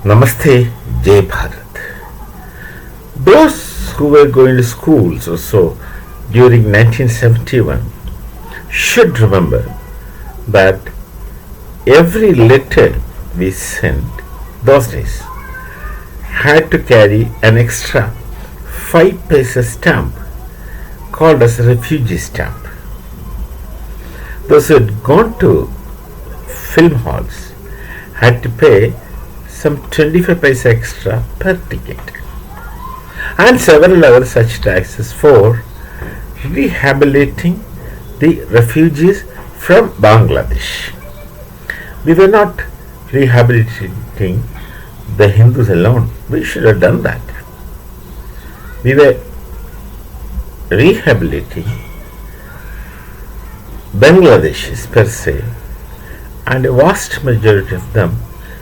Namaste, Jai Bharat. Those who were going to schools or so during 1971 should remember that every letter we sent those days had to carry an extra 5 paisa stamp called as a refugee stamp. Those who had gone to film halls had to pay some 25 paisa extra per ticket and several other such taxes for rehabilitating the refugees from Bangladesh. We were not rehabilitating the Hindus alone. We should have done that. We were rehabilitating Bangladeshis per se, and a vast majority of them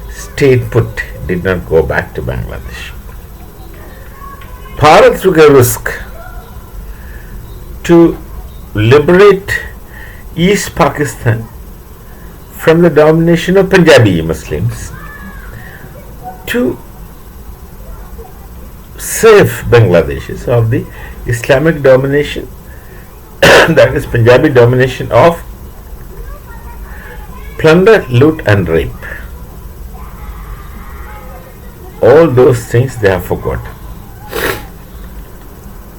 stayed put, did not go back to Bangladesh. Bharat took a risk to liberate East Pakistan from the domination of Punjabi Muslims, to save Bangladeshis of the Islamic domination, that is Punjabi domination of plunder, loot and rape. All those things they have forgotten.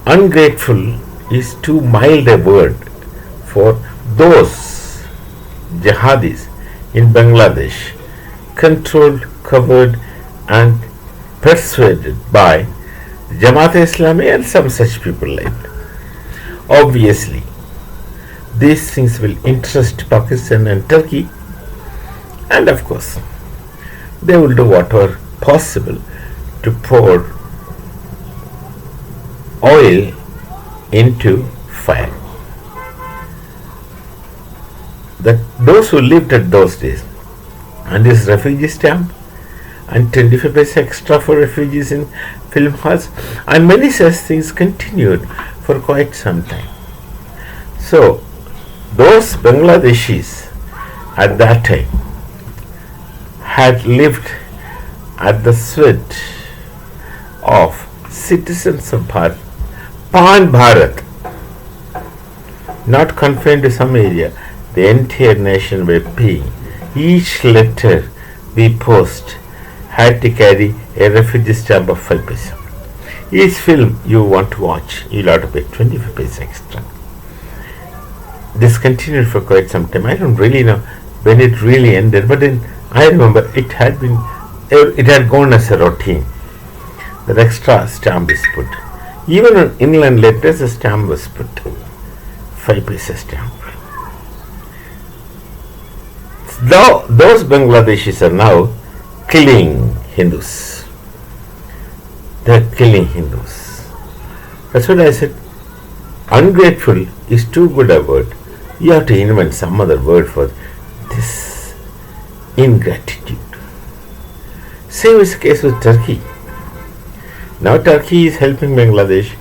Ungrateful is too mild a word for those jihadis in Bangladesh, controlled, covered and persuaded by Jamaat-e-Islami and some such people like that. Obviously, these things will interest Pakistan and Turkey, and of course, they will do whatever possible to pour oil into fire. That those who lived at those days, and this refugee stamp, and 25 paisa extra for refugees in film halls, and many such things continued for quite some time. So, those Bangladeshis at that time had lived at the sweat of citizens of Bharat, Pan Bharat, not confined to some area. The entire nation were paying. Each letter we post had to carry a refugee stamp of 5 paisa. Each film you want to watch, you'll have to pay 25 paisa extra. This continued for quite some time. I don't really know when it really ended, but then I remember it had gone as a routine. That extra stamp is put. Even on inland letters, a stamp was put. 5 paisa stamp. Now, those Bangladeshis are now killing Hindus. They are killing Hindus. That's what I said. Ungrateful is too good a word. You have to invent some other word for this ingratitude. Same is the case with Turkey. Now Turkey is helping Bangladesh.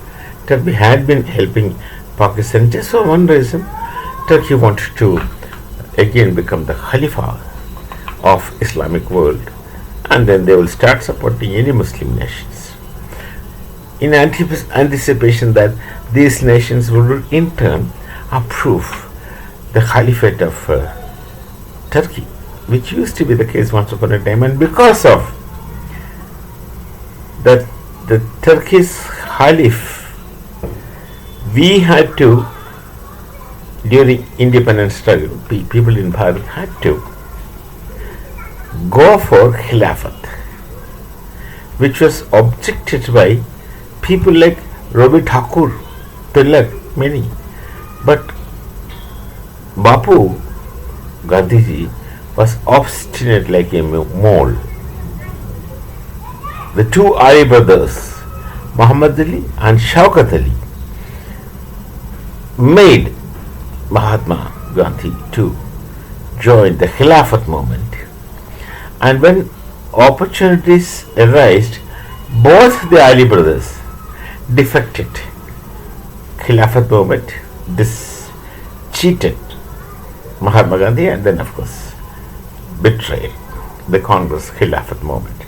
Turkey had been helping Pakistan just for one reason. Turkey wanted to again become the Khalifa of Islamic world, and then they will start supporting any Muslim nations in anticipation that these nations will in turn approve the Caliphate of Turkey, which used to be the case once upon a time, and because of that the Turkish Caliph, we had to, during independence struggle, people in Bharat had to go for Khilafat, which was objected by people like Ravi Thakur, Tilak, many. But Bapu Gandhiji was obstinate like a mole. The two Ali brothers, Muhammad Ali and Shaukat Ali, made Mahatma Gandhi to join the Khilafat movement. And when opportunities arose, both the Ali brothers defected Khilafat movement, cheated Mahatma Gandhi, and then of course betrayed the Congress Khilafat movement.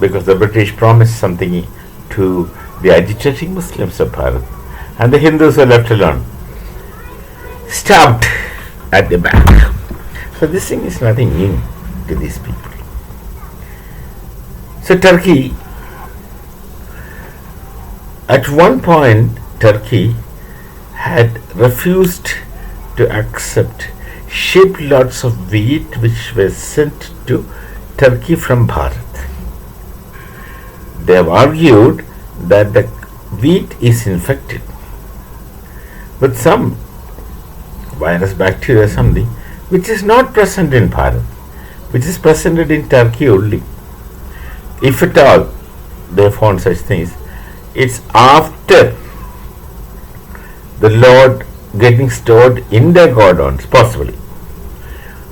because the British promised something to the agitating Muslims of Bharat, and the Hindus were left alone, stabbed at the back. So this thing is nothing new to these people. So Turkey, at one point, Turkey had refused to accept shiploads of wheat which were sent to Turkey from Bharat. They have argued that the wheat is infected with some virus, bacteria, something which is not present in Bharat, which is presented in Turkey only. If at all they found such things, it's after the Lord getting stored in their godowns, possibly.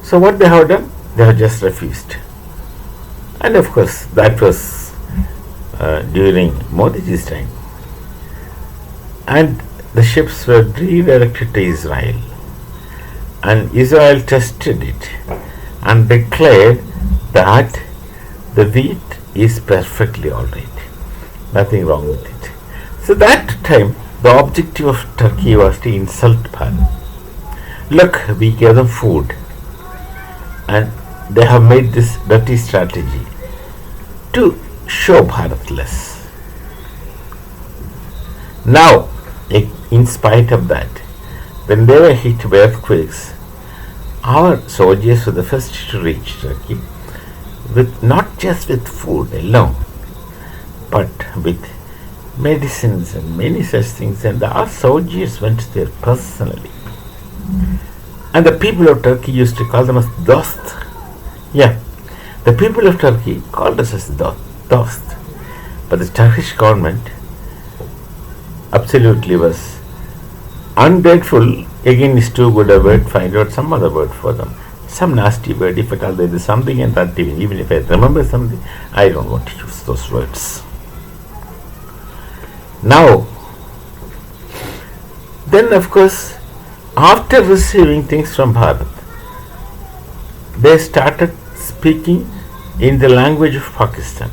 So what they have done? They have just refused. And of course, that was during Modi's time. And the ships were redirected to Israel. And Israel tested it and declared that the wheat is perfectly alright. Nothing wrong with it. So that time, the objective of Turkey was to insult Bharat. Look, we gave them food, and they have made this dirty strategy to show Bharat less. Now, in spite of that, when they were hit by earthquakes, our soldiers were the first to reach Turkey, with not just with food alone, but with medicines and many such things, and our soldiers went there personally. And the people of Turkey used to call them as Dost. Yeah, the people of Turkey called us as Dost. But the Turkish government absolutely was ungrateful. Again, is too good a word. Find out some other word for them. Some nasty word. If at all there is something, and that even if I remember something, I don't want to use those words. Now, then of course, after receiving things from Bharat, they started speaking in the language of Pakistan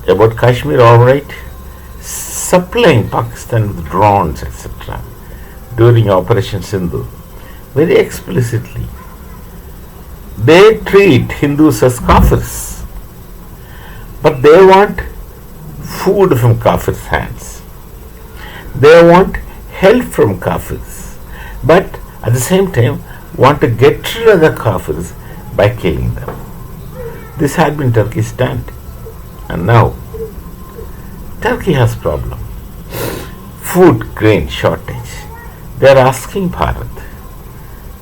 about Kashmir, alright, supplying Pakistan with drones, etc. during Operation Sindhu, very explicitly. They treat Hindus as kafirs, but they want food from kafirs' hands. They want help from kafirs, but at the same time want to get rid of the kafirs by killing them. This had been Turkey's stand, and now Turkey has problem. Food grain shortage. They are asking Bharat,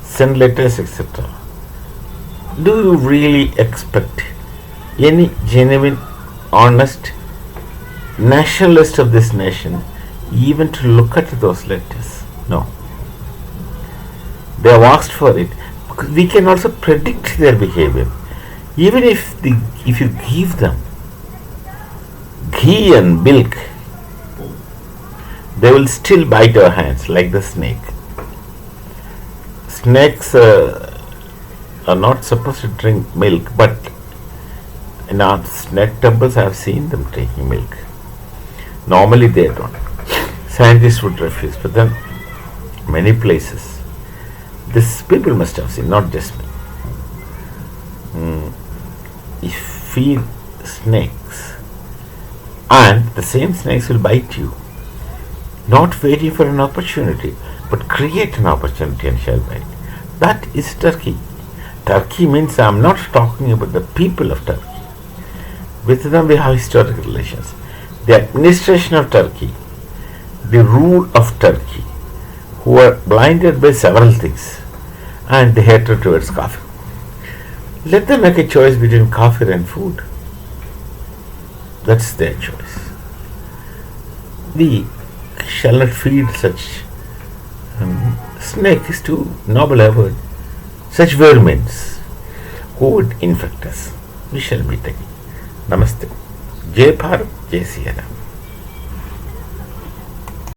send letters, etc. Do you really expect any genuine, honest nationalist of this nation even to look at those letters? No. They have asked for it because we can also predict their behavior. Even if you give them ghee and milk, they will still bite our hands like the snake. Snakes are not supposed to drink milk, but in our snake temples I have seen them taking milk. Normally they don't. Scientists would refuse, but then many places this people must have seen, not just me. If feed snakes, and the same snakes will bite you, not waiting for an opportunity, but create an opportunity and shall bite. That is Turkey. Turkey means I am not talking about the people of Turkey. With them we have historical relations. The administration of Turkey, the rule of Turkey, who are blinded by several things, and the hatred towards kafir. Let them make a choice between kafir and food. That's their choice. We shall not feed such snake is too noble a word. Such vermins who would infect us. We shall be taken. Namaste. Jai Bharat, Jai Siya Ram.